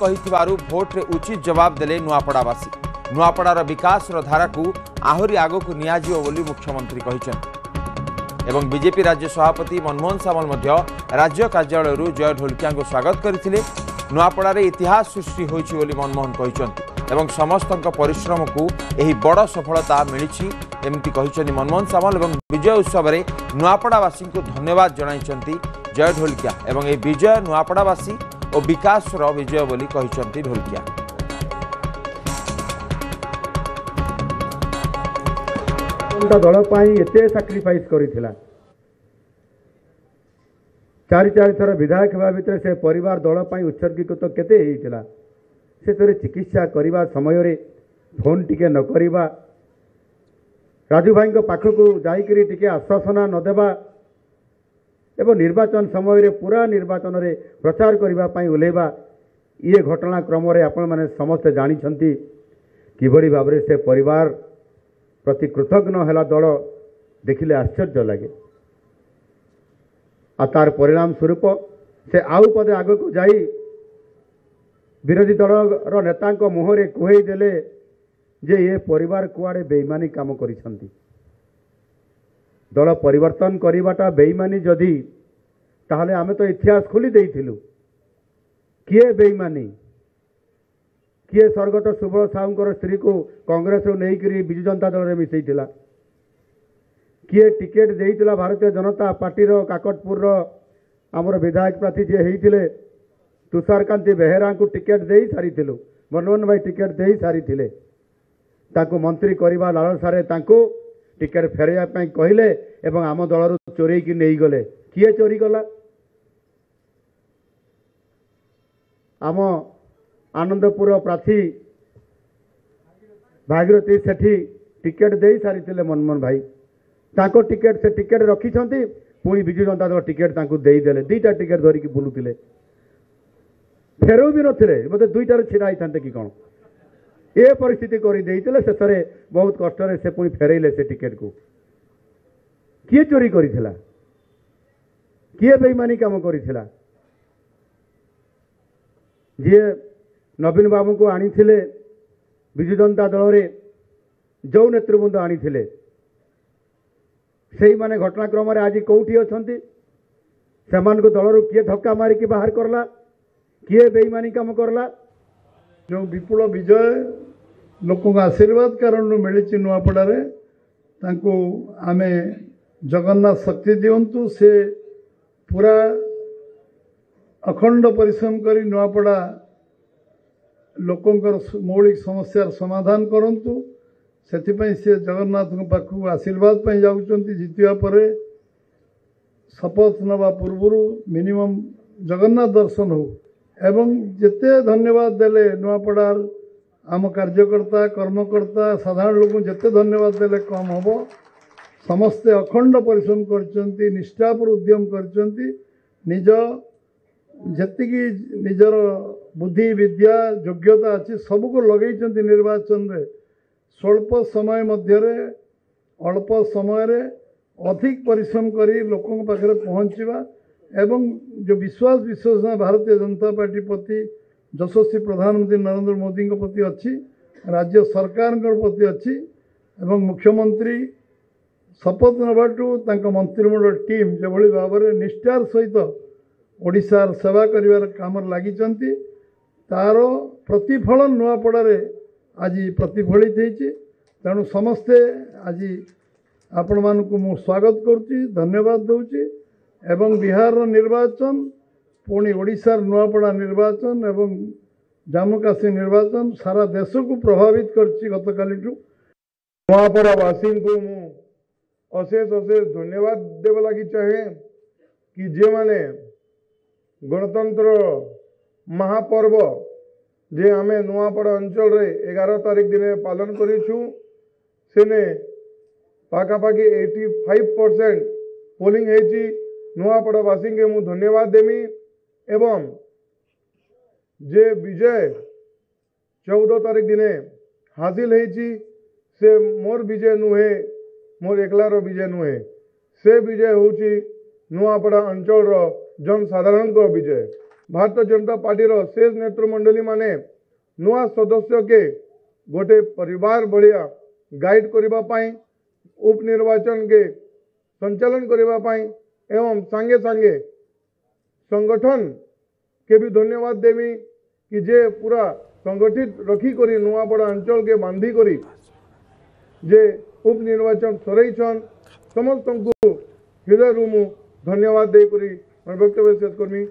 कहिथिबारु vote रे उचित जवाब देले नुआपड़ावासी। नुआपड़ार विकास धारा को आहरी आगक नियाजियो बोली मुख्यमंत्री कहिसेंति। एवं बीजेपी राज्य सभापति मनमोहन सामल मध्य राज्य कार्यालय जय ढोलकिया को स्वागत करथिले। नुआपड़ार इतिहास सृष्टि होइछि बोली मनमोहन कहिसेंति एवं समस्त परिश्रम को एही बड़ सफलता मिलिछि एमती कहिसेंति मनमोहन सामल। एवं विजय उत्सव में नुआपड़ावासी को धन्यवाद जणाइछंती जय ढोलकिया एवं ए विजय नुआपड़ावासी और विकास विजय बोली कहिसेंति ढोलकिया। दल एते साक्रिफाइस करिथिला। चारि थर विधायक होगा भितर से परिवार दल उत्सर्गीकृत तो केते हेइथिला। से थोड़े चिकित्सा करने समय रे फोन टिके न करिबा, राजू भाई पाखक जाइकरी टिके आश्वासना न देबा एवं निर्वाचन समय रे पूरा निर्वाचन रे प्रचार करने ओल्लेबा, ये घटनाक्रम आपण मैंने समस्ते जानी किभली भाव से परिवार प्रति कृतज्ञ है दल देखिले आश्चर्य लगे। आ तार परिणाम स्वरूप से आउ पदे आग को जाई विरोधी दल नेता मुहरे कुहई देले जे ये परिवार कुआड़े बेईमानी काम करिसंती। दल परिवर्तन करवाटा बेईमानी जदि ताहले आमे तो इतिहास खोली देइथिलु। किए बेईमानी, किए स्वर्गत सुबल साहूंकर स्त्री को कांग्रेस नहीं विजु जनता दल में मिसईला, किए टिकेट देइतिला भारतीय जनता पार्टी रो काकटपुर आमर विधायक प्रार्थी जे हेइतिले तुषारकांति बेहेरा को टिकेट दे सारी, मनमोहन भाई टिकेट दे सारी ताको मंत्री करवा लालसारे ताको टिकेट फेरैया कहले एवं आम दल चोरी की नहीं गले। किए चोरी गला? आम आनंदपुर प्रार्थी भागीरथी सेठी टिकेट दे सारी मनमोहन भाई ताको टिकेट से टिकेट रखिछंती, पुणी विजु जनता दल टिकेट तांको देई देले। दुईटा टिकेट धरिकी बुलुतिले, फेरौ भी नथिले, मते दुईटार छिड़ा आइथांते कि कौन ए परिस्थिति करी देइतिले। शेषरे बहुत कष्ट से पुणी फेरैले से टिकेट को। किए चोरी करिथिला? किए बेईमानी काम करिथिला? जे नवीन बाबू को आनिथिले विजु जनता दल रे जो नेतृवृंद आनिथिले सेही माने घटनाक्रम रे आज कोठी अछंती? सेमान को दल रू किए धक्का मारिकी बाहर करला? किए बेईमानी काम करला? जो विपुल विजय लोक आशीर्वाद कारण मिली नुआपड़े तांको आमे जगन्नाथ शक्ति दिंतु। से पूरा अखंड परिश्रम करी नुआपड़ा लोकंकर मौलिक समस्यार समाधान करंतु। सेथिपई से जगन्नाथ पाखु आशीर्वाद पे जाउचंती। जितिया परे शपथ नवा पूर्व मिनिमम जगन्नाथ दर्शन हो एवं जेते धन्यवाद देले नुआपड़ार आम कार्यकर्ता कर्मकर्ता साधारण लोक जेते धन्यवाद देले कम हम। समस्ते अखंड परिश्रम करचंती, निष्ठापुर उद्यम करचंती। निज जेतिकी निजर बुद्धि विद्या योग्यता अच्छी सबको लगेइचंती निर्वाचन रे। स्वल्प समय मध्य अल्प समय रे अधिक परिश्रम करी लोकों पाखे पहुँचवा एवं जो विश्वास विश्वास भारतीय जनता पार्टी प्रति यशस्वी प्रधानमंत्री नरेंद्र मोदी प्रति अच्छी, राज्य सरकार प्रति अच्छी एवं मुख्यमंत्री शपथ नबाटू मंत्रिमंडल टीम जो भाव में निष्ठार सहित ओडिशार सेवा करिवार काम लगी तार प्रतिफलन नुआपड़े आज प्रतिफलित होती। तेणु समस्ते आज आपण मानकु मु स्वागत करुच्ची, धन्यवाद दूची एवं बिहार निर्वाचन पुणी ओडिशार नुआपड़ा निर्वाचन एवं जम्मू काश्मीर निर्वाचन सारा देश को प्रभावित करछि। गतकाली नुआपड़ावासी को मु अशेष अशेष धन्यवाद देव लगी चाहे कि जे माने गणतंत्र महापर्व जे आमे नुआपड़ा अंचल रे 11 तारीख दिन पालन करिछु सेने पाखापाखि 85% पोलिंग होती। नुआपड़ावासी के मु धन्यवाद देमी एवं जे विजय 14 तारीख दिन हासिल होती से मोर विजय नुहे, मोर एकलार विजय नुहे, से विजय होची नुआपड़ा अंचल जनसाधारण को विजय। भारतीय जनता पार्टी रो शेष नेतृमंडली माने नुआ सदस्य के गोटे परिवार बढ़िया गाइड करबा पाई उपनिर्वाचन के संचालन करबा पाई एवं संगे संगे संगठन के भी धन्यवाद देवी कि जे पूरा संगठित रखी करी नुआपड़ा अंचल के बांधी करी जे उपनिर्वाचन सरईछन समस्त को हृदय मु धन्यवाद दे करी वक्तव्य शेष करमी।